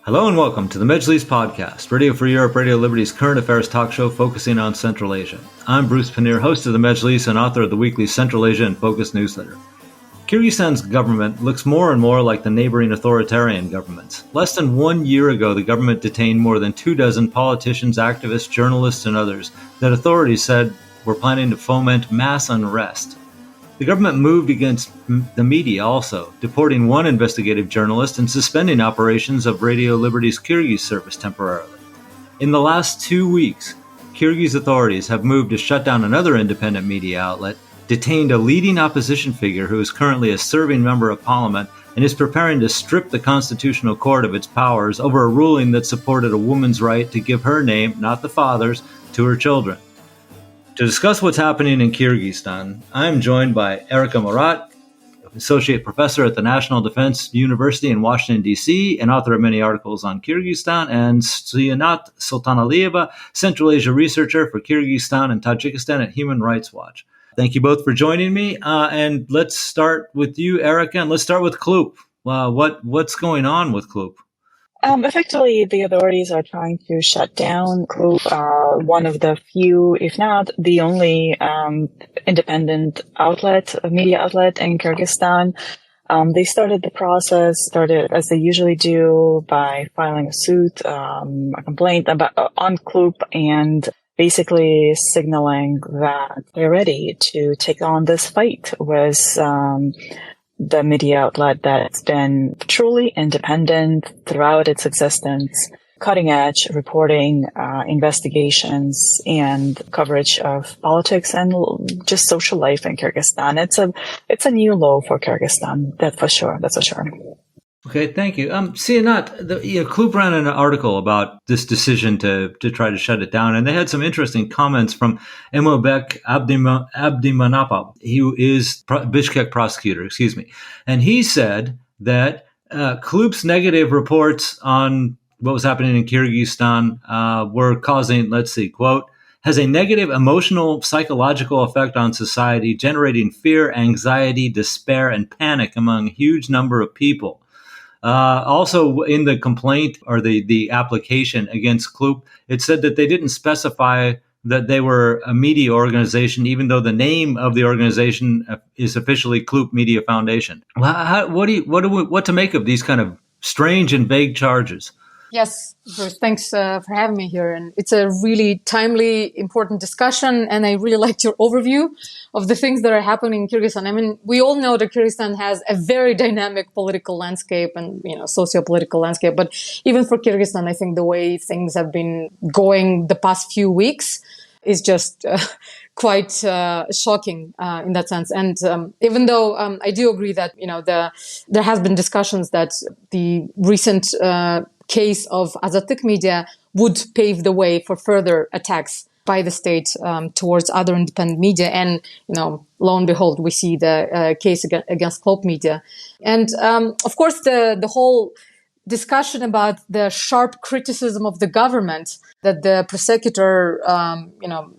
Hello and welcome to the Mejlis Podcast, Radio Free Europe, Radio Liberty's current affairs talk show focusing on Central Asia. I'm Bruce Pannier, host of the Mejlis and author of the weekly Central Asia in Focus newsletter. Kyrgyzstan's government looks more and more like the neighboring authoritarian governments. Less than 1 year ago, the government detained more than 24 politicians, activists, journalists, and others that authorities said were planning to foment mass unrest. The government moved against the media also, deporting one investigative journalist and suspending operations of Radio Liberty's Kyrgyz service temporarily. In the last 2 weeks, Kyrgyz authorities have moved to shut down another independent media outlet, detained a leading opposition figure who is currently a serving member of parliament, and is preparing to strip the Constitutional Court of its powers over a ruling that supported a woman's right to give her name, not the father's, to her children. To discuss what's happening in Kyrgyzstan, I am joined by Erika Murat, Associate Professor at the National Defense University in Washington, D.C., and author of many articles on Kyrgyzstan, and Sianat Sultanalieva, Central Asia Researcher for Kyrgyzstan and Tajikistan at Human Rights Watch. Thank you both for joining me, and let's start with you, Erika, and let's start with KLUP. What's going on with KLUP? Effectively, the authorities are trying to shut down KLUP, one of the few, if not the only, independent media outlet in Kyrgyzstan. They started the process, as they usually do, by filing a suit, a complaint on KLUP, and basically signaling that they're ready to take on this fight with the media outlet that's been truly independent throughout its existence, cutting edge reporting, investigations, and coverage of politics and just social life in Kyrgyzstan. It's a new low for Kyrgyzstan, that's for sure. Okay, thank you. Sianat, KLUP ran an article about this decision to try to shut it down, and they had some interesting comments from Emobek Abdimanapov, who is Bishkek prosecutor, and he said that KLUP's negative reports on what was happening in Kyrgyzstan were causing, quote, has a negative emotional, psychological effect on society, generating fear, anxiety, despair, and panic among a huge number of people. Also, in the complaint or the application against KLUP, it said that they didn't specify that they were a media organization, even though the name of the organization is officially KLUP Media Foundation. What to make of these kind of strange and vague charges? Yes, Bruce, thanks for having me here. And it's a really timely, important discussion. And I really liked your overview of the things that are happening in Kyrgyzstan. I mean, we all know that Kyrgyzstan has a very dynamic political landscape and, socio-political landscape. But even for Kyrgyzstan, I think the way things have been going the past few weeks is just quite shocking in that sense. And even though I do agree that, there has been discussions that the recent case of Azatlık Media would pave the way for further attacks by the state towards other independent media. And, lo and behold, we see the case against KLUP Media. And, of course, the whole discussion about the sharp criticism of the government that the prosecutor,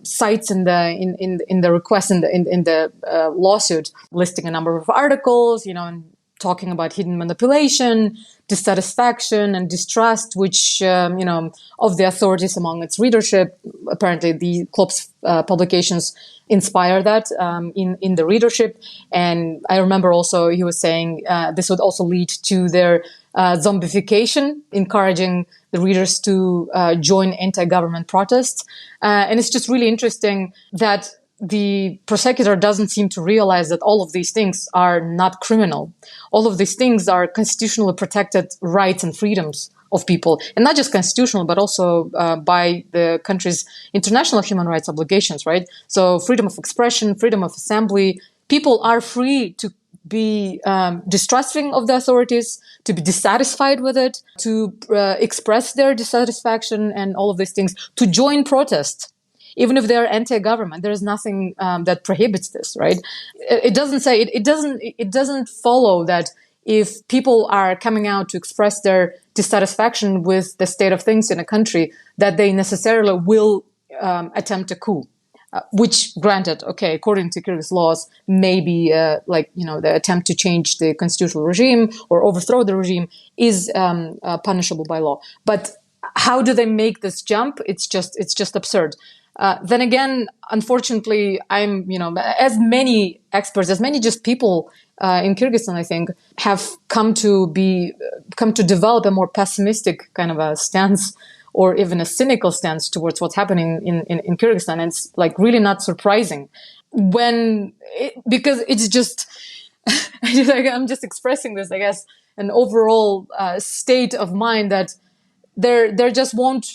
cites in the request in the lawsuit, listing a number of articles, and talking about hidden manipulation, dissatisfaction, and distrust, which of the authorities among its readership. Apparently, the KLUP's publications inspire that in the readership. And I remember also he was saying this would also lead to their zombification, encouraging the readers to join anti-government protests. And it's just really interesting that the prosecutor doesn't seem to realize that all of these things are not criminal. All of these things are constitutionally protected rights and freedoms of people, and not just constitutional, but also by the country's international human rights obligations, right? So freedom of expression, freedom of assembly, people are free to be distrusting of the authorities, to be dissatisfied with it, to express their dissatisfaction and all of these things, to join protests. Even if they're anti-government, there is nothing that prohibits this, right? It doesn't follow that if people are coming out to express their dissatisfaction with the state of things in a country, that they necessarily will attempt a coup. which granted, okay, according to Kyrgyz laws, maybe the attempt to change the constitutional regime or overthrow the regime is punishable by law. But how do they make this jump? It's just absurd. Then again, unfortunately, as many experts, as many just people in Kyrgyzstan, I think, have come to develop a more pessimistic kind of a stance, or even a cynical stance towards what's happening in Kyrgyzstan. And it's like really not surprising because it's just, I'm just expressing this, I guess, an overall state of mind that there just won't,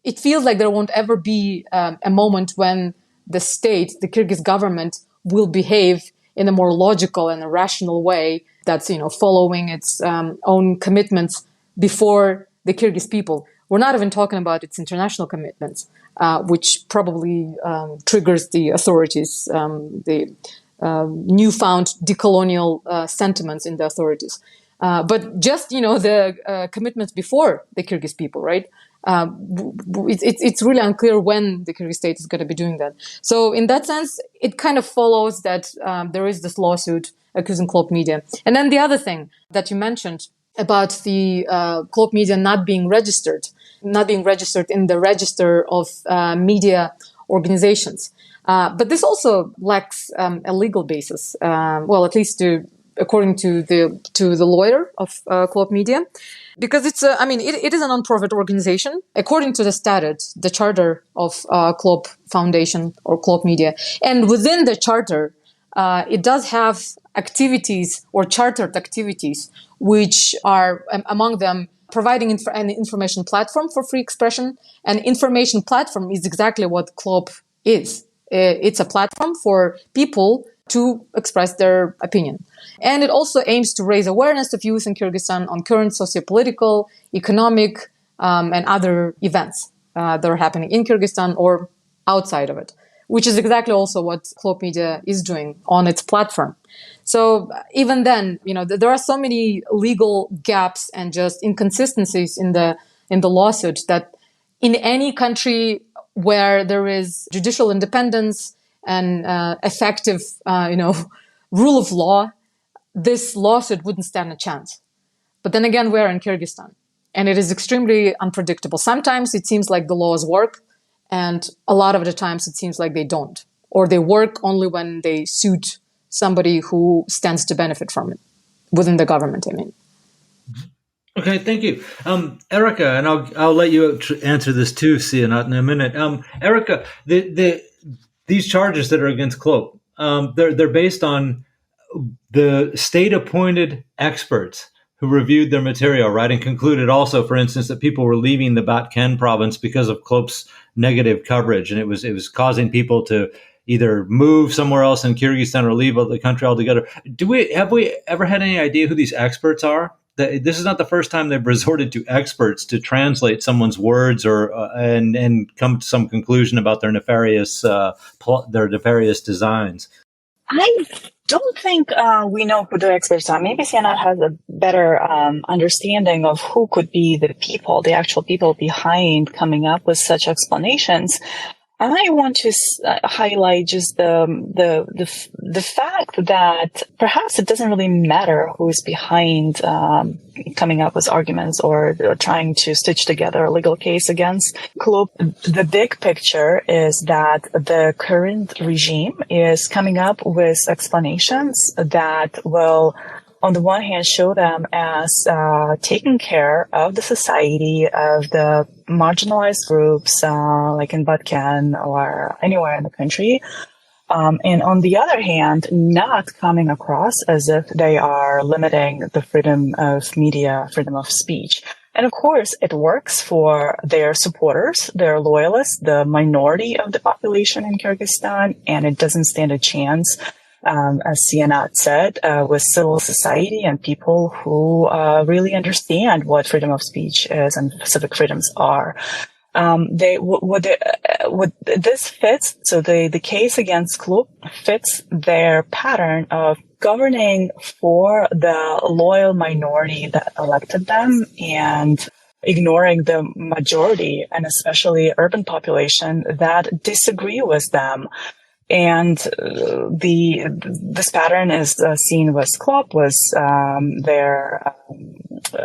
it feels like there won't ever be a moment when the state, the Kyrgyz government, will behave in a more logical and a rational way that's, following its own commitments before the Kyrgyz people. We're not even talking about its international commitments, which probably triggers the authorities, the newfound decolonial sentiments in the authorities. But just, the commitments before the Kyrgyz people, right? It's really unclear when the Kyrgyz state is going to be doing that. So in that sense, it kind of follows that there is this lawsuit accusing Klopp Media. And then the other thing that you mentioned about the Klopp Media not being registered in the register of media organizations. But this also lacks a legal basis. At least according to the lawyer of Klopp Media, because it is a non-profit organization according to the statute, the charter of Klopp Foundation or Klopp Media, and within the charter, it does have activities or chartered activities, which are among them providing an information platform for free expression. An information platform is exactly what Klopp is. It's a platform for people to express their opinion. And it also aims to raise awareness of youth in Kyrgyzstan on current socio-political, economic, and other events that are happening in Kyrgyzstan or outside of it, which is exactly also what Klopp Media is doing on its platform. So even then, there are so many legal gaps and just inconsistencies in the lawsuit that in any country where there is judicial independence and effective, rule of law, this lawsuit wouldn't stand a chance. But then again, we're in Kyrgyzstan, and it is extremely unpredictable. Sometimes it seems like the laws work, and a lot of the times it seems like they don't, or they work only when they suit somebody who stands to benefit from it within the government, I mean. Okay, thank you. Erica, and I'll let you answer this too, Sia, not in a minute. Erica, these charges that are against Klopp, they're based on the state-appointed experts who reviewed their material, right, and concluded also, for instance, that people were leaving the Batken province because of Klopp's negative coverage, and it was causing people to either move somewhere else in Kyrgyzstan or leave the country altogether. Have we ever had any idea who these experts are? This is not the first time they've resorted to experts to translate someone's words or and come to some conclusion about their nefarious designs. I don't think we know who the experts are. Maybe Sienna has a better understanding of who could be the actual people behind coming up with such explanations. I want to highlight just the fact that perhaps it doesn't really matter who's behind coming up with arguments or trying to stitch together a legal case against Klopp. The big picture is that the current regime is coming up with explanations that will, on the one hand, show them as taking care of the society, of the marginalized groups, like in Batken or anywhere in the country. And on the other hand, not coming across as if they are limiting the freedom of media, freedom of speech. And of course, it works for their supporters, their loyalists, the minority of the population in Kyrgyzstan, and it doesn't stand a chance, as Sienna said, with civil society and people who really understand what freedom of speech is and civic freedoms are. This fits, so the case against Klopp fits their pattern of governing for the loyal minority that elected them and ignoring the majority, and especially urban population, that disagree with them. And this pattern is seen with CLOP, with their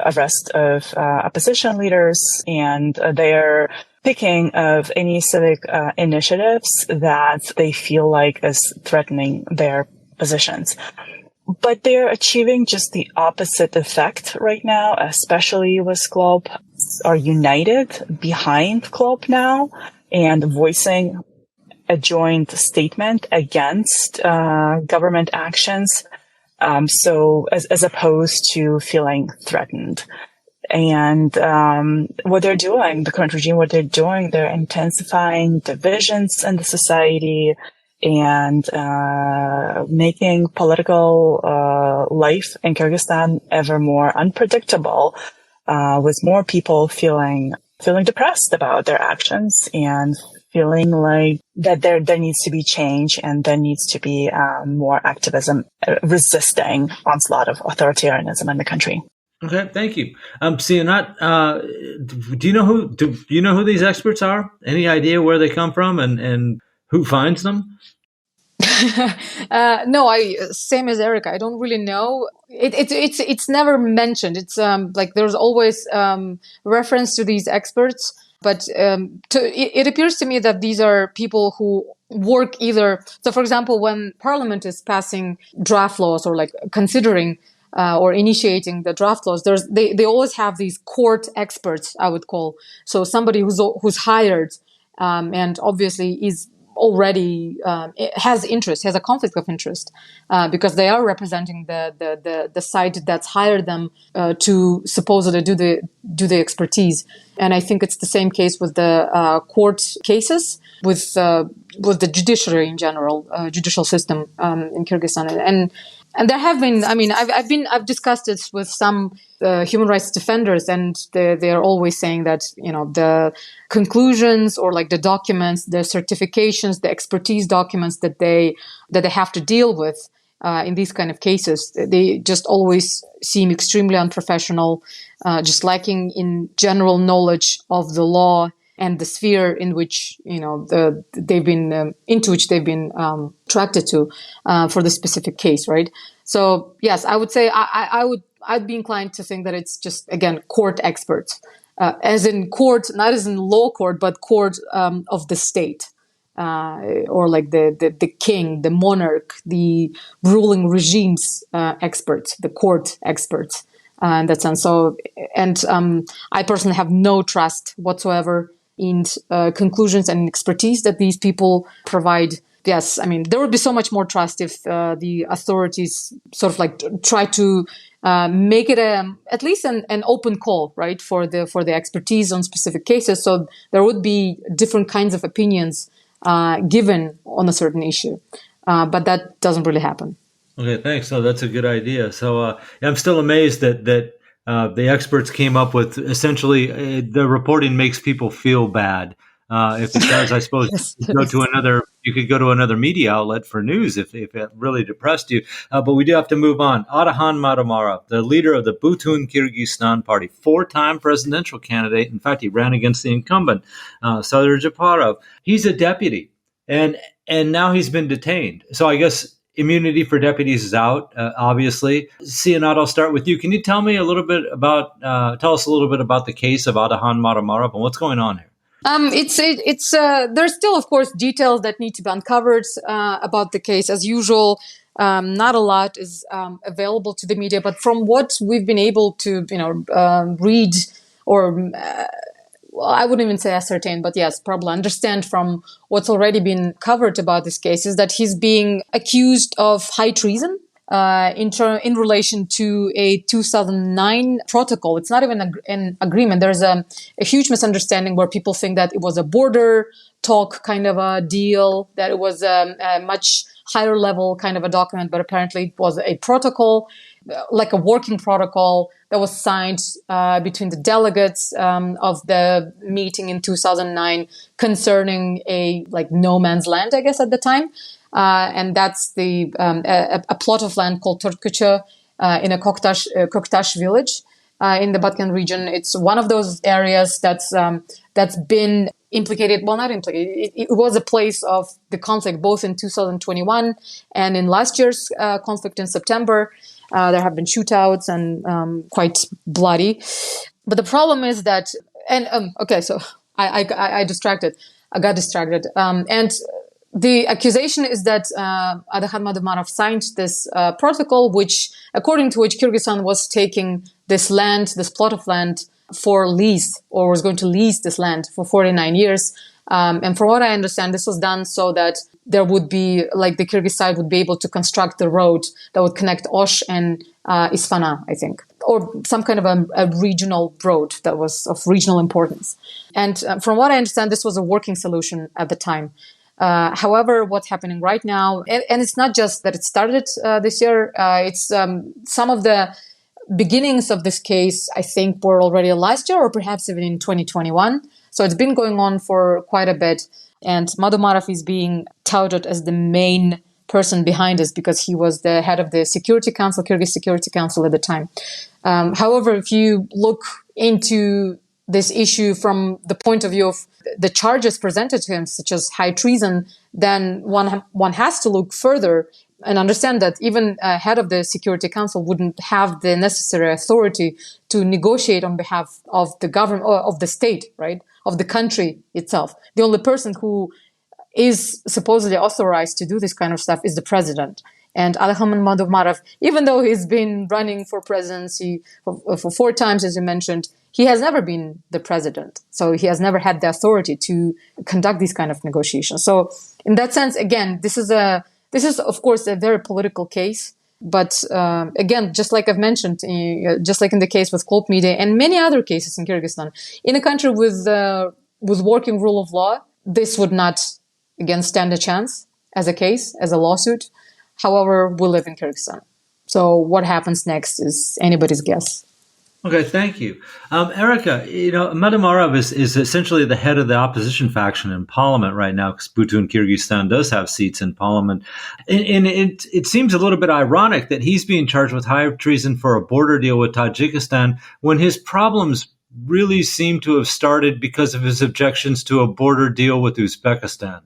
arrest of opposition leaders, and their picking of any civic initiatives that they feel like is threatening their positions. But they're achieving just the opposite effect right now, especially with CLOP, are united behind CLOP now and voicing a joint statement against government actions. So as opposed to feeling threatened. And what they're doing, the current regime, what they're doing, they're intensifying divisions in the society and making political life in Kyrgyzstan ever more unpredictable, with more people feeling depressed about their actions and feeling like that there needs to be change and there needs to be more activism resisting onslaught of authoritarianism in the country. Okay, thank you. Sianat, do you know who these experts are? Any idea where they come from and who finds them? No, same as Erica. I don't really know. It's never mentioned. It's like there's always reference to these experts, but it appears to me that these are people who work either. So, for example, when Parliament is passing draft laws or like considering or initiating the draft laws, they always have these court experts, I would call. So somebody who's hired and obviously is already has a conflict of interest because they are representing the side that's hired them to supposedly do the expertise. And I think it's the same case with the court cases, with the judiciary in general, judicial system in Kyrgyzstan. And there have been, I mean, I've discussed it with some human rights defenders, and they're always saying that, you know, the conclusions or like the documents, the certifications, the expertise documents that they have to deal with in these kind of cases, they just always seem extremely unprofessional, just lacking in general knowledge of the law and the sphere in which, you know, they've been attracted to for the specific case, right? So yes, I would say I'd be inclined to think that it's just, again, court experts, as in court, not as in law court, but court of the state, or like the king, the monarch, the ruling regime's experts, the court experts in that sense. So, and I personally have no trust whatsoever in conclusions and expertise that these people provide. Yes, I mean, there would be so much more trust if the authorities sort of like try to make it at least an open call, right, for the expertise on specific cases. So there would be different kinds of opinions given on a certain issue, but that doesn't really happen. Okay, thanks. So that's a good idea. So I'm still amazed that the experts came up with essentially the reporting makes people feel bad. If it does, I suppose you could go to another media outlet for news if it really depressed you. But we do have to move on. Atahan Matamarov, the leader of the Butun Kyrgyzstan party, 4-time presidential candidate. In fact, he ran against the incumbent, Sadr Japarov. He's a deputy, and now he's been detained. So I guess immunity for deputies is out, obviously. Sianat, I'll start with you. Can you tell us a little bit about the case of Atahan Matamarov and what's going on here? There's still, of course, details that need to be uncovered about the case. As usual, not a lot is available to the media, but from what we've been able to, read or well, I wouldn't even say ascertain, but yes, probably understand from what's already been covered about this case is that he's being accused of high treason in relation to a 2009 protocol. It's not even an agreement. There's a huge misunderstanding where people think that it was a border talk kind of a deal, that it was a much higher level kind of a document, but apparently it was a protocol, like a working protocol that was signed between the delegates of the meeting in 2009 concerning a like no man's land, I guess, at the time. And that's a plot of land called Turkucha in a Koktash village. in the Balkan region. It's one of those areas that's been implicated. Well, not implicated. It was a place of the conflict, both in 2021 and in last year's conflict in September. There have been shootouts and quite bloody. But the problem is that, okay, so I got distracted. And the accusation is that Adakhan Madumarov signed this protocol, according to which Kyrgyzstan was taking this plot of land for lease, or was going to lease this land for 49 years. And from what I understand, this was done so that there would be, like, the Kyrgyz side would be able to construct the road that would connect Osh and Isfana, I think, or some kind of a regional road that was of regional importance. And from what I understand, this was a working solution at the time. However, what's happening right now, and it's not just that it started this year, it's some of the beginnings of this case, I think, were already last year or perhaps even in 2021. So it's been going on for quite a bit. And Madumarov is being touted as the main person behind this because he was the head of the Security Council, Kyrgyz Security Council at the time. However, if you look into this issue from the point of view of the charges presented to him, such as high treason, then one has to look further and understand that even head of the Security Council wouldn't have the necessary authority to negotiate on behalf of the government or of the state, right, of the country itself. The only person who is supposedly authorized to do this kind of stuff is the president. And Adakhan Madumarov, even though he's been running for presidency for 4 times, as you mentioned, he has never been the president. So he has never had the authority to conduct these kind of negotiations. So in that sense, again, this is of course a very political case. But again, just like I've mentioned, just like in the case with Cloak Media and many other cases in Kyrgyzstan, in a country with working rule of law, this would not, again, stand a chance as a case, as a lawsuit. However, we live in Kyrgyzstan. So what happens next is anybody's guess. Okay, thank you. Erica, Madumarov is essentially the head of the opposition faction in parliament right now, because Butun Kyrgyzstan does have seats in parliament. And it seems a little bit ironic that he's being charged with high treason for a border deal with Tajikistan when his problems really seem to have started because of his objections to a border deal with Uzbekistan.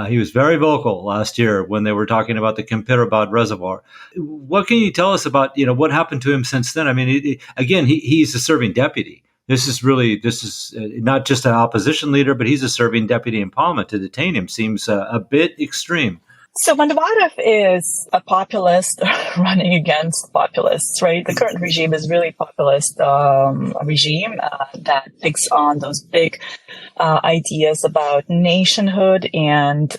He was very vocal last year when they were talking about the Kempirabad Reservoir. What can you tell us about, what happened to him since then? I mean, he's a serving deputy. This is not just an opposition leader, but he's a serving deputy in parliament. To detain him seems a bit extreme. So Madumarov is a populist running against populists, right? The current regime is really populist regime that takes on those big ideas about nationhood and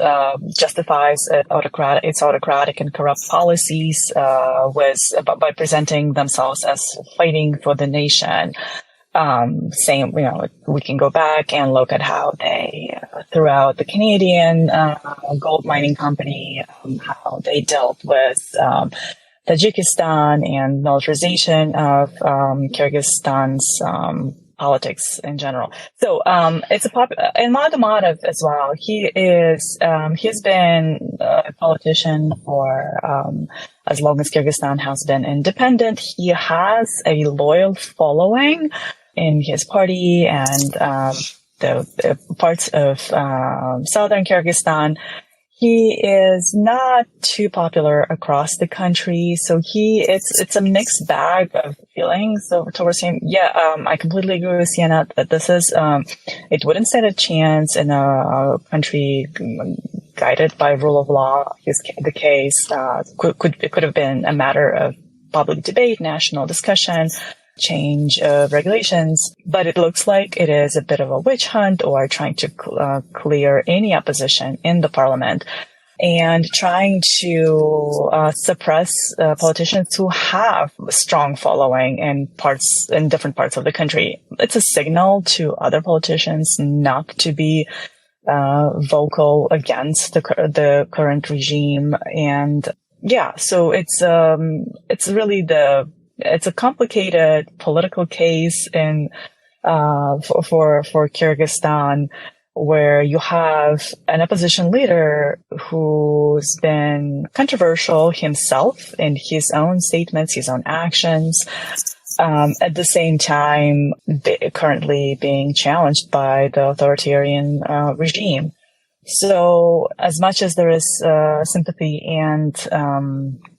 justifies its autocratic and corrupt policies by presenting themselves as fighting for the nation. Saying, we can go back and look at how they, throughout the Canadian gold mining company, how they dealt with Tajikistan and militarization of Kyrgyzstan's politics in general. So it's and Madumarov as well. He's been a politician for as long as Kyrgyzstan has been independent. He has a loyal following in his party and the parts of southern Kyrgyzstan. He is not too popular across the country, so it's a mixed bag of feelings towards him. I completely agree with Sienna that this is it wouldn't stand a chance in a country guided by rule of law. The case could have been a matter of public debate, national discussion, change of regulations, but it looks like it is a bit of a witch hunt or trying to clear any opposition in the parliament and trying to suppress politicians who have a strong following in different parts of the country. It's a signal to other politicians not to be vocal against the current regime. And so it's really it's a complicated political case for Kyrgyzstan, where you have an opposition leader who's been controversial himself in his own statements, his own actions, at the same time currently being challenged by the authoritarian regime. So as much as there is sympathy and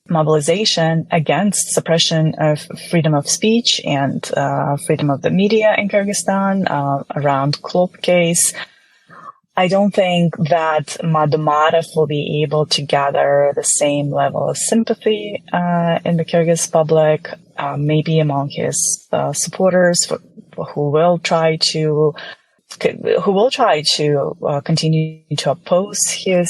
mobilization against suppression of freedom of speech and freedom of the media in Kyrgyzstan around Klop case, I don't think that Madomarov will be able to gather the same level of sympathy in the Kyrgyz public, maybe among his supporters who will try to continue to oppose his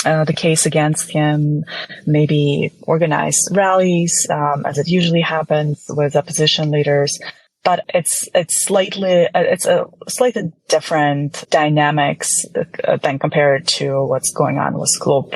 the case against him, maybe organize rallies, as it usually happens with opposition leaders. But it's a slightly different dynamics than compared to what's going on with Klop.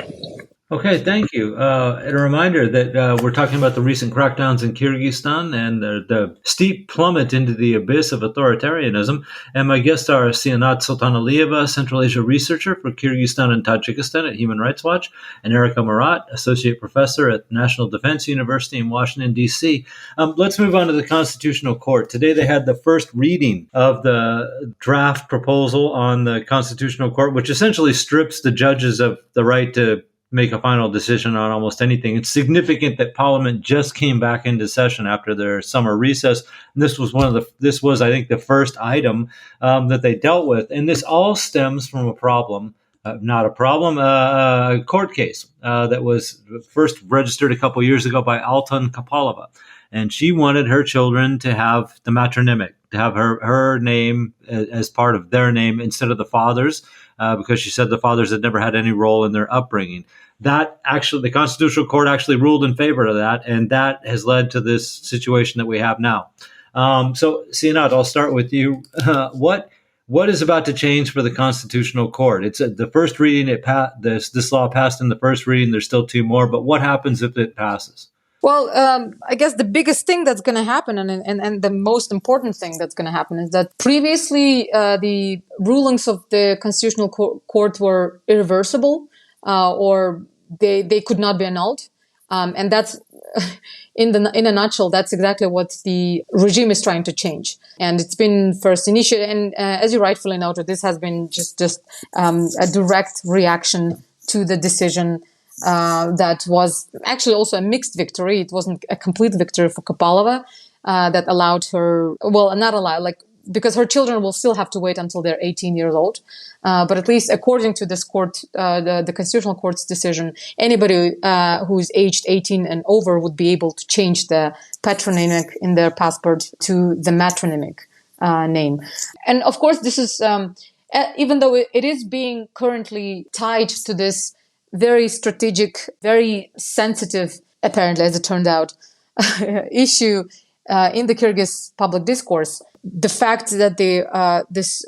Okay, thank you. And a reminder that we're talking about the recent crackdowns in Kyrgyzstan and the steep plummet into the abyss of authoritarianism. And my guests are Sianat Sultanaliyeva, Central Asia researcher for Kyrgyzstan and Tajikistan at Human Rights Watch, and Erica Marat, associate professor at National Defense University in Washington, D.C. Let's move on to the Constitutional Court. Today they had the first reading of the draft proposal on the Constitutional Court, which essentially strips the judges of the right to make a final decision on almost anything. It's significant that Parliament just came back into session after their summer recess. And this was I think, the first item that they dealt with. And this all stems from a problem, a court case that was first registered a couple years ago by Altan Kapalova. And she wanted her children to have the matronymic, to have her name as part of their name instead of the father's, because she said the fathers had never had any role in their upbringing. The Constitutional Court actually ruled in favor of that, and that has led to this situation that we have now. So, Sianat, I'll start with you. What is about to change for the Constitutional Court? It's the first reading. This law passed in the first reading. There's still two more, but what happens if it passes? Well, I guess the biggest thing that's going to happen and the most important thing that's going to happen is that previously the rulings of the Constitutional Court were irreversible or they could not be annulled. And that's, in a nutshell, that's exactly what the regime is trying to change. And it's been first initiated. And as you rightfully noted, this has been just a direct reaction to the decision that was actually also a mixed victory. It wasn't a complete victory for Kapalova that allowed her, because her children will still have to wait until they're 18 years old. But at least according to this court, the Constitutional Court's decision, anybody who's aged 18 and over would be able to change the patronymic in their passport to the matronymic name. And of course, this is, even though it is being currently tied to this very strategic, very sensitive, apparently, as it turned out, issue in the Kyrgyz public discourse. The fact that this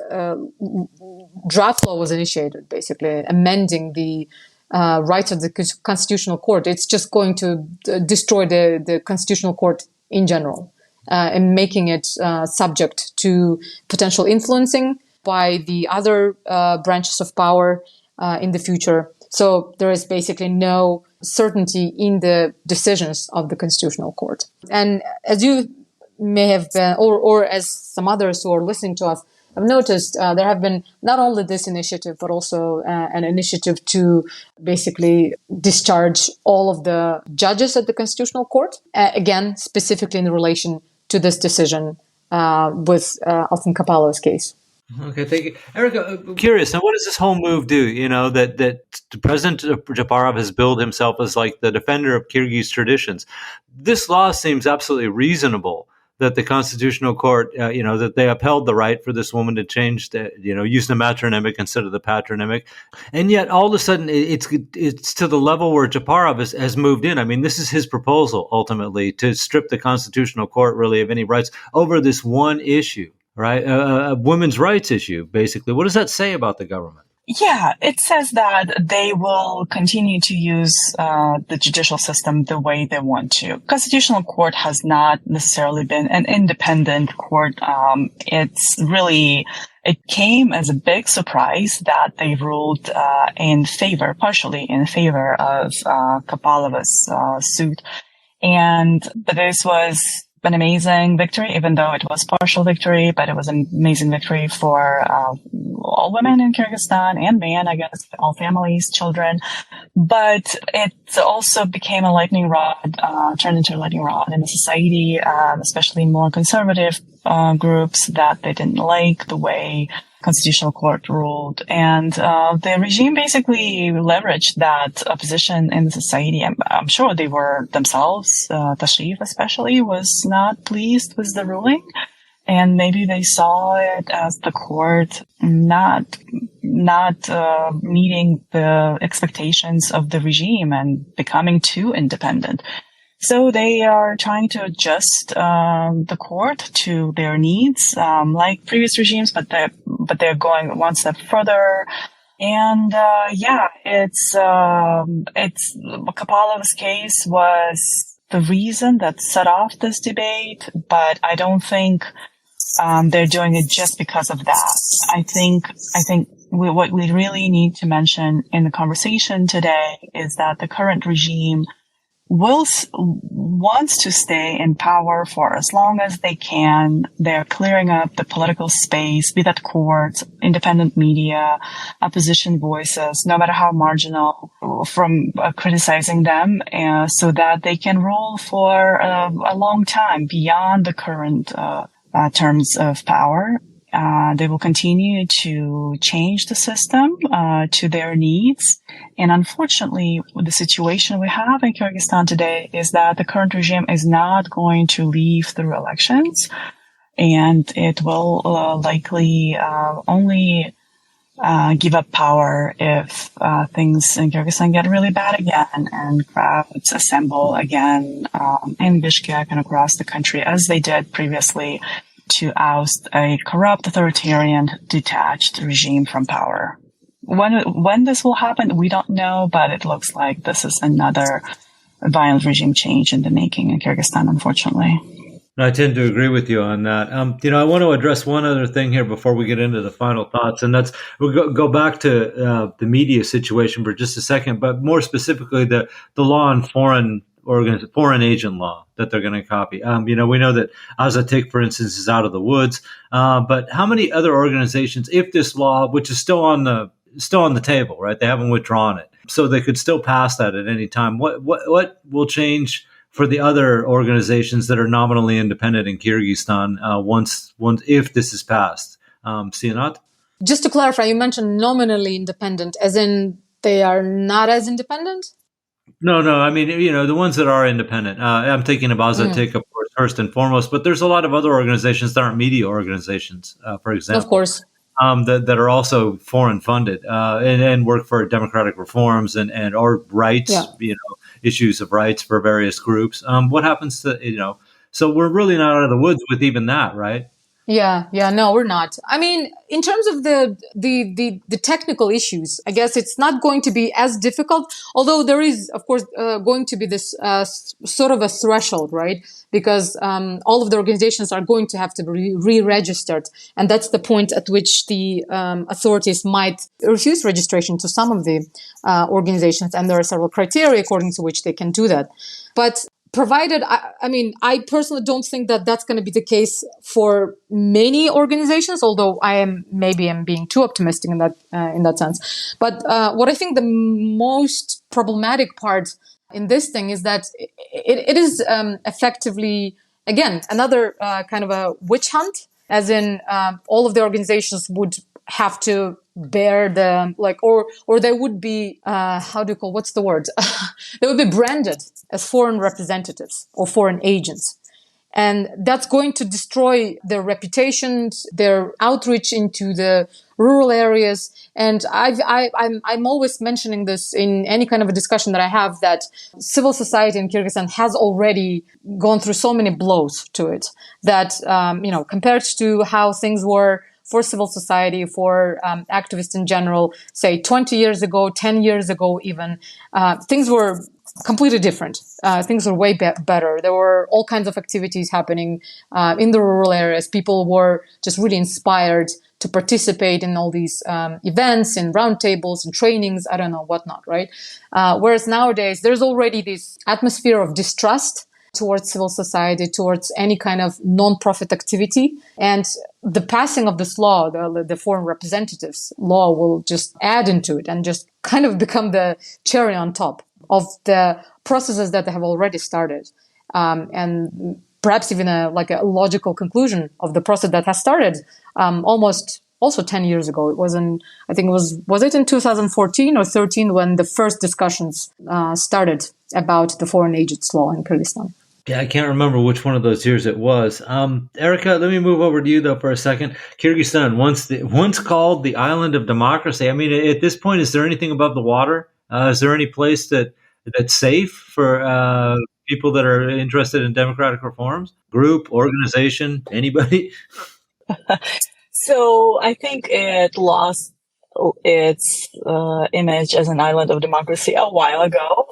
draft law was initiated, basically amending the rights of the Constitutional Court, it's just going to destroy the Constitutional Court in general and making it subject to potential influencing by the other branches of power in the future. So there is basically no certainty in the decisions of the Constitutional Court. And as you may have been, or as some others who are listening to us have noticed, there have been not only this initiative, but also an initiative to basically discharge all of the judges at the Constitutional Court, again, specifically in relation to this decision with Altan Kapalova's case. Okay, thank you. Erica, I'm curious, now what does this whole move do? You know, that President Japarov has billed himself as like the defender of Kyrgyz traditions. This law seems absolutely reasonable that the Constitutional Court, that they upheld the right for this woman to change use the matronymic instead of the patronymic. And yet all of a sudden it's to the level where Japarov has moved in. I mean, this is his proposal ultimately to strip the Constitutional Court really of any rights over this one issue. Right, a women's rights issue, basically. What does that say about the government? Yeah, it says that they will continue to use the judicial system the way they want to. Constitutional Court has not necessarily been an independent court. It came as a big surprise that they ruled partially in favor of Kapalova's suit. But this was an amazing victory, even though it was partial victory, but it was an amazing victory for all women in Kyrgyzstan and men, I guess, all families, children. But it also became a lightning rod, turned into a lightning rod in the society, especially more conservative groups that they didn't like the way Constitutional Court ruled. And the regime basically leveraged that opposition in the society. I'm sure they were themselves, Tashif especially, was not pleased with the ruling. And maybe they saw it as the court not meeting the expectations of the regime and becoming too independent. So they are trying to adjust the court to their needs, like previous regimes, but they're going one step further. And it's Kapalov's case was the reason that set off this debate, but I don't think they're doing it just because of that. I think what we really need to mention in the conversation today is that the current regime wants to stay in power for as long as they can. They're clearing up the political space, be that courts, independent media, opposition voices, no matter how marginal, from criticizing them, so that they can rule for a long time beyond the current terms of power. They will continue to change the system to their needs. And unfortunately, the situation we have in Kyrgyzstan today is that the current regime is not going to leave through elections. And it will likely only give up power if things in Kyrgyzstan get really bad again and crowds assemble again in Bishkek and across the country, as they did previously, to oust a corrupt, authoritarian, detached regime from power. When this will happen, we don't know, but it looks like this is another violent regime change in the making in Kyrgyzstan, unfortunately. I tend to agree with you on that. I want to address one other thing here before we get into the final thoughts, and that's we'll go back to the media situation for just a second, but more specifically the law on foreign agent law that they're going to copy. We know that Azatik, for instance, is out of the woods. But how many other organizations, if this law, which is still on the table, right? They haven't withdrawn it, so they could still pass that at any time. What will change for the other organizations that are nominally independent in Kyrgyzstan once if this is passed? Sianat? Just to clarify, you mentioned nominally independent, as in they are not as independent? No. I mean, the ones that are independent. I'm thinking of Azatik, of course, first and foremost. But there's a lot of other organizations that aren't media organizations, for example. Of course. That are also foreign funded and work for democratic reforms and or rights, issues of rights for various groups. What happens to, so we're really not out of the woods with even that, right? Yeah, no, we're not. I mean, in terms of the technical issues, I guess it's not going to be as difficult, although there is, of course, going to be this sort of a threshold, right? Because all of the organizations are going to have to be re-registered. And that's the point at which the authorities might refuse registration to some of the organizations. And there are several criteria according to which they can do that. But provided, I personally don't think that that's going to be the case for many organizations, although I am being too optimistic in that sense. But what I think the most problematic part in this thing is that it is effectively, again, another kind of a witch hunt, as in all of the organizations would have to bear the or they would be what's the word they would be branded as foreign representatives or foreign agents, and that's going to destroy their reputations, their outreach into the rural areas. And I'm always mentioning this in any kind of a discussion that I have, that civil society in Kyrgyzstan has already gone through so many blows to it that compared to how things were for civil society, for activists in general, say 20 years ago, 10 years ago even, things were completely different. Things were way better. There were all kinds of activities happening in the rural areas. People were just really inspired to participate in all these events, in roundtables and trainings, I don't know, whatnot, right? Whereas nowadays, there's already this atmosphere of distrust towards civil society, towards any kind of non-profit activity. And the passing of this law, the foreign representatives law, will just add into it and just kind of become the cherry on top of the processes that have already started. And perhaps even a logical conclusion of the process that has started almost also 10 years ago. It was was it in 2014 or 13 when the first discussions started about the foreign agents law in Kyrgyzstan? Yeah, I can't remember which one of those years it was. Erica, let me move over to you though for a second. Kyrgyzstan, once called the island of democracy. I mean, at this point, is there anything above the water? Is there any place that's safe for people that are interested in democratic reforms? Group, organization, anybody? So I think it lost its image as an island of democracy a while ago.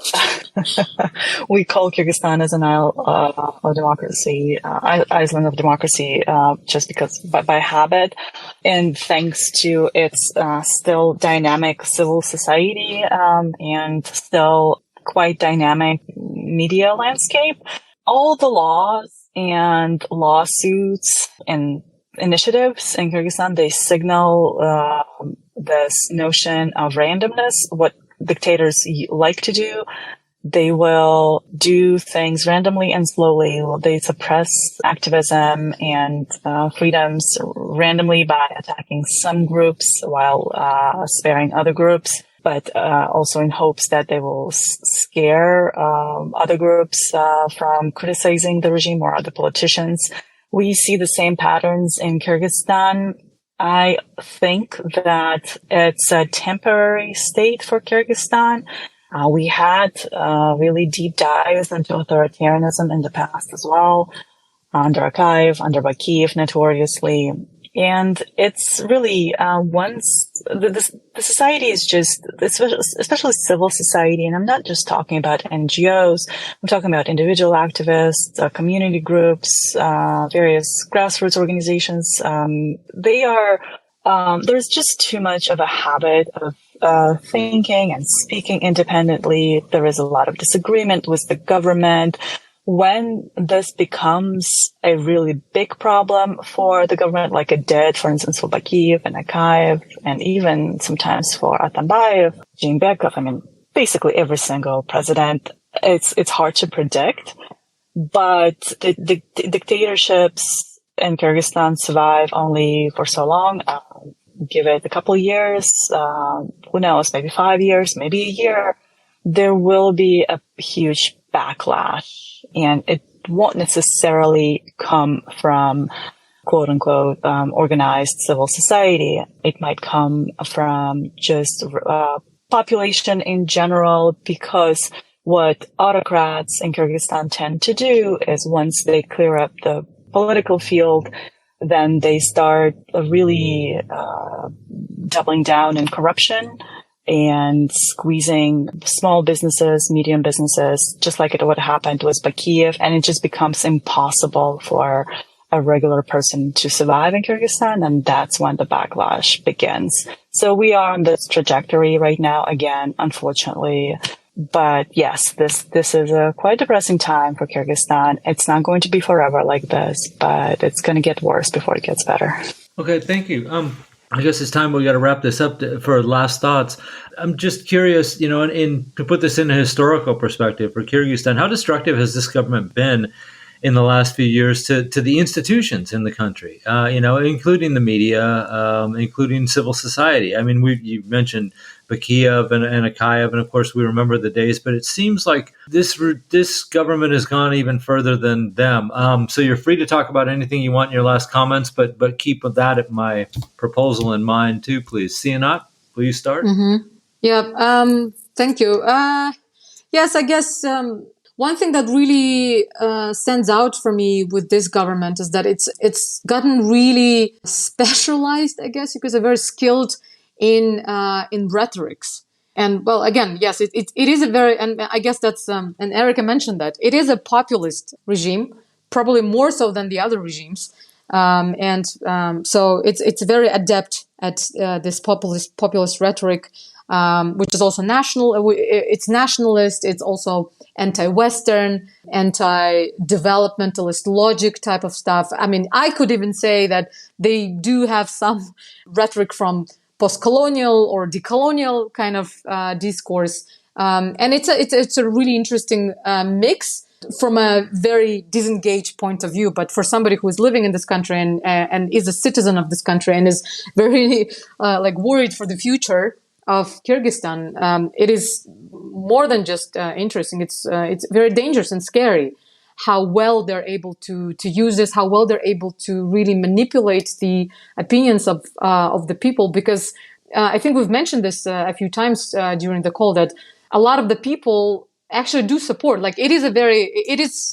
We call Kyrgyzstan as an island of democracy, island of democracy, just because by habit, and thanks to its still dynamic civil society and still quite dynamic media landscape. All the laws and lawsuits and initiatives in Kyrgyzstan, they signal this notion of randomness, what dictators like to do. They will do things randomly and slowly. They suppress activism and freedoms randomly by attacking some groups while sparing other groups, but also in hopes that they will scare other groups from criticizing the regime or other politicians. We see the same patterns in Kyrgyzstan. I think that it's a temporary state for Kyrgyzstan. We had really deep dives into authoritarianism in the past as well, under Akayev, under Bakiyev notoriously. And it's really, once the society is just, especially civil society, and I'm not just talking about NGOs, I'm talking about individual activists, community groups, various grassroots organizations. There's just too much of a habit of thinking and speaking independently. There is a lot of disagreement with the government. When this becomes a really big problem for the government, like it did, for instance, for Bakiyev and Akayev, and even sometimes for Atambayev, Jeenbekov, I mean, basically every single president, it's hard to predict. But the dictatorships in Kyrgyzstan survive only for so long. Give it a couple of years, who knows, maybe 5 years, maybe a year. There will be a huge backlash. And it won't necessarily come from, quote unquote, organized civil society. It might come from just population in general, because what autocrats in Kyrgyzstan tend to do is once they clear up the political field, then they start really doubling down in corruption and squeezing small businesses, medium businesses, just like it would happen with Bakiyev. And it just becomes impossible for a regular person to survive in Kyrgyzstan. And that's when the backlash begins. So we are on this trajectory right now, again, unfortunately. But yes, this is a quite depressing time for Kyrgyzstan. It's not going to be forever like this, but it's going to get worse before it gets better. Okay, thank you. I guess it's time we got to wrap this up for last thoughts. I'm just curious, and to put this in a historical perspective for Kyrgyzstan, how destructive has this government been in the last few years to the institutions in the country, including the media, including civil society? I mean, you mentioned Bakiyev and Akayev, and of course we remember the days, but it seems like this government has gone even further than them. So you're free to talk about anything you want in your last comments, but keep that at my proposal in mind too, please. Sianat, will you start? Mm-hmm. Yeah, thank you. Yes, I guess one thing that really stands out for me with this government is that it's gotten really specialized, I guess, because they're very skilled in rhetorics. And well, again, yes, it is a very, and I guess that's, and Erica mentioned that, it is a populist regime, probably more so than the other regimes. So it's very adept at this populist rhetoric. which is also it's nationalist. It's also anti-Western, anti-developmentalist logic type of stuff. I mean, I could even say that they do have some rhetoric from post-colonial or decolonial kind of discourse. And it's a really interesting mix from a very disengaged point of view. But for somebody who is living in this country and is a citizen of this country and is very worried for the future of Kyrgyzstan, it is more than just interesting. It's very dangerous and scary how well they're able to use this, how well they're able to really manipulate the opinions of the people. Because I think we've mentioned this a few times during the call that a lot of the people actually do support. Like it is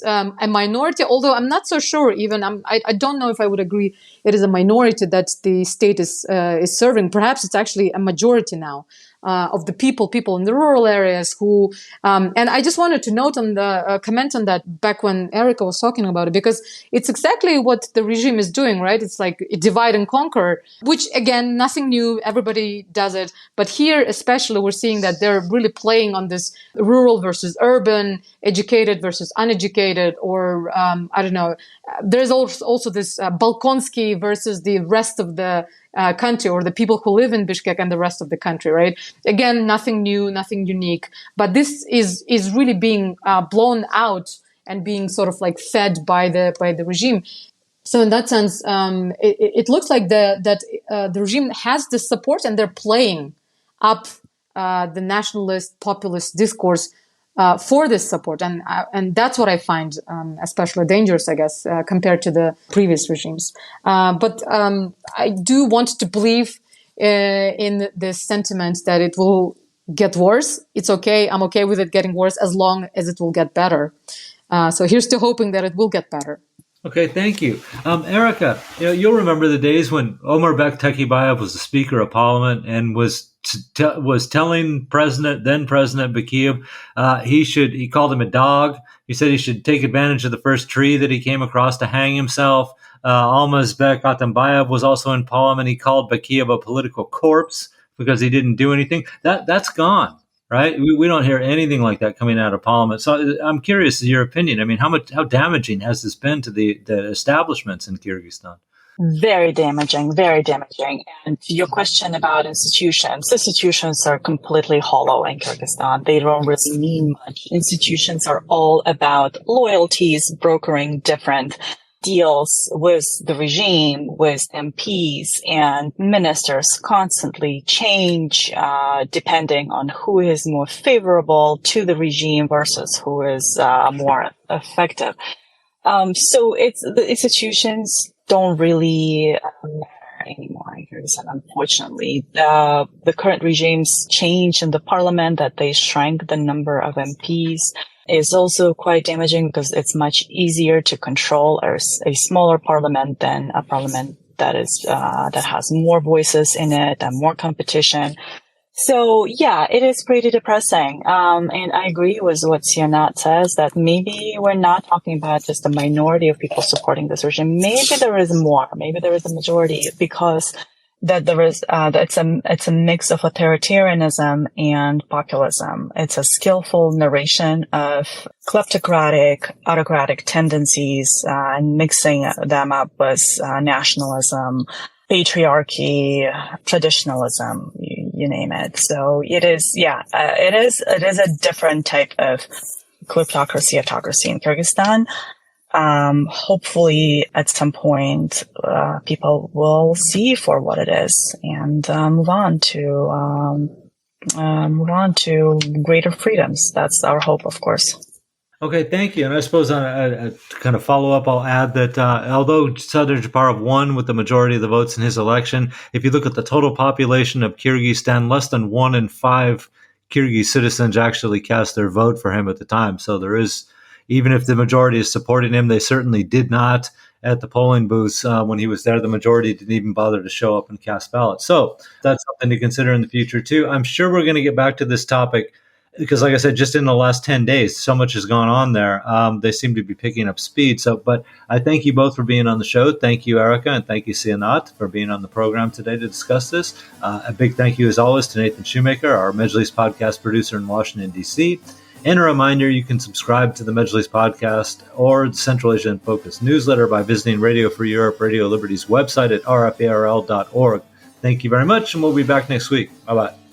a minority, although I'm not so sure even, I don't know if I would agree it is a minority that the state is serving. Perhaps it's actually a majority now of the people in the rural areas who, and I just wanted to note on the comment on that back when Erica was talking about it, because it's exactly what the regime is doing, right? It's like divide and conquer, which again, nothing new, everybody does it. But here, especially, we're seeing that they're really playing on this rural versus urban, educated versus uneducated, or I don't know. There's also this Balkonsky versus the rest of the country, or the people who live in Bishkek and the rest of the country, right? Again, nothing new, nothing unique, but this is really being blown out and being sort of like fed by the regime. So in that sense, it looks like that the regime has the support, and they're playing up the nationalist populist discourse for this support, and that's what I find especially dangerous, I guess, compared to the previous regimes. But I do want to believe in this sentiment that it will get worse. It's okay. I'm okay with it getting worse as long as it will get better. So here's to hoping that it will get better. Okay, thank you. Erica, you'll remember the days when Omar Bektakibayev was the Speaker of Parliament and was telling then President Bakiyev he called him a dog. He said he should take advantage of the first tree that he came across to hang himself. Almazbek Atambayev was also in Parliament. He called Bakiyev a political corpse because he didn't do anything. That's gone. Right? We don't hear anything like that coming out of Parliament. So I'm curious your opinion. I mean, how damaging has this been to the establishments in Kyrgyzstan? Very damaging, very damaging. And your question about institutions are completely hollow in Kyrgyzstan. They don't really mean much. Institutions are all about loyalties, brokering different deals with the regime, with MPs, and ministers constantly change depending on who is more favorable to the regime versus who is more effective. So the institutions don't really matter anymore in Kyrgyzstan, unfortunately. The current regime's change in the parliament, that they shrank the number of MPs, is also quite damaging because it's much easier to control a smaller parliament than a parliament that has more voices in it and more competition. So yeah, it is pretty depressing. And I agree with what Sianat says, that maybe we're not talking about just a minority of people supporting this regime. Maybe there is more. Maybe there is a majority, because that there is it's a mix of authoritarianism and populism. It's a skillful narration of kleptocratic, autocratic tendencies, and mixing them up with nationalism, patriarchy, traditionalism, you name it. So it is a different type of kleptocracy, autocracy in Kyrgyzstan. Hopefully at some point, people will see for what it is and move on to greater freedoms. That's our hope, of course. Okay, thank you. And I suppose to kind of follow up, I'll add that although Sadr Japarov won with the majority of the votes in his election, if you look at the total population of Kyrgyzstan, less than 1 in 5 Kyrgyz citizens actually cast their vote for him at the time. So there is, even if the majority is supporting him, they certainly did not at the polling booths when he was there. The majority didn't even bother to show up and cast ballots. So that's something to consider in the future too. I'm sure we're going to get back to this topic because like I said, just in the last 10 days, so much has gone on there. They seem to be picking up speed. But I thank you both for being on the show. Thank you, Erica, and thank you, Sianat, for being on the program today to discuss this. A big thank you, as always, to Nathan Shoemaker, our Mejlis podcast producer in Washington, D.C., and a reminder, you can subscribe to the Mejlis podcast or the Central Asia in Focus newsletter by visiting Radio Free Europe, Radio Liberty's website at rfarl.org. Thank you very much, and we'll be back next week. Bye-bye.